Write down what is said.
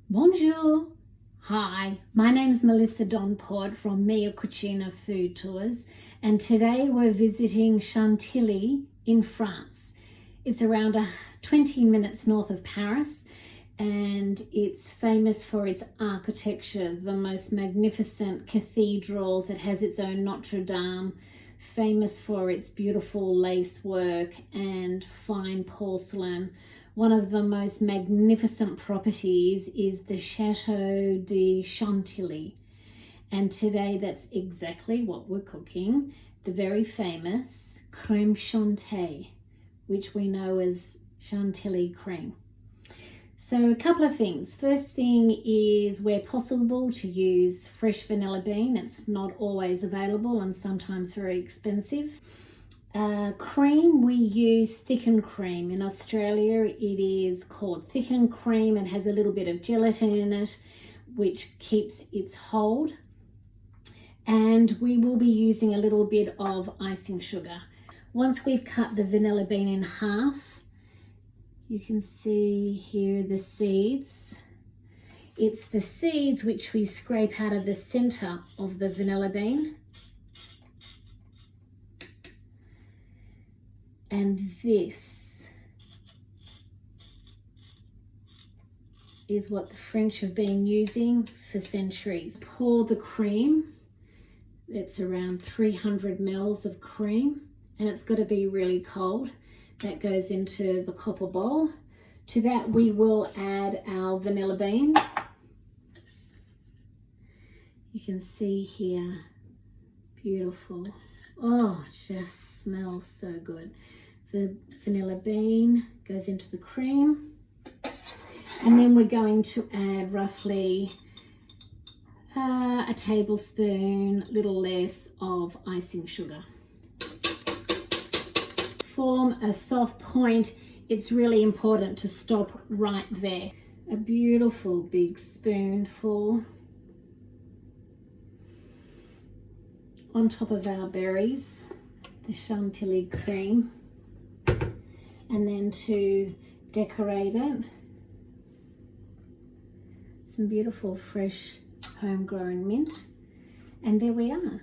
Bonjour. Hi, my name is Melissa Donport from Mia Cucina Food Tours, and today we're visiting Chantilly in France. It's around 20 minutes north of Paris, and it's famous for its architecture, the most magnificent cathedrals. It has its own Notre Dame, famous for its beautiful lace work and fine porcelain. One of the most magnificent properties is the Chateau de Chantilly. And today that's exactly what we're cooking, the very famous Crème Chantilly, which we know as Chantilly cream. So a couple of things. First thing is, where possible, to use fresh vanilla bean. It's not always available and sometimes very expensive. Cream, we use thickened cream. In Australia it is called thickened cream. It has a little bit of gelatin in it which keeps its hold, and we will be using a little bit of icing sugar. Once we've cut the vanilla bean in half, you can see here the seeds. It's the seeds which we scrape out of the center of the vanilla bean. And this is what the French have been using for centuries. Pour the cream. It's around 300 ml of cream, and it's got to be really cold. That goes into the copper bowl. To that we will add our vanilla bean. You can see here, beautiful. Oh, it just smells so good. The vanilla bean goes into the cream, and then we're going to add roughly a tablespoon, little less, of icing sugar. Form a soft point. It's really important to stop right there. A beautiful big spoonful on top of our berries, the Chantilly cream, and then to decorate it, some beautiful fresh homegrown mint, and there we are.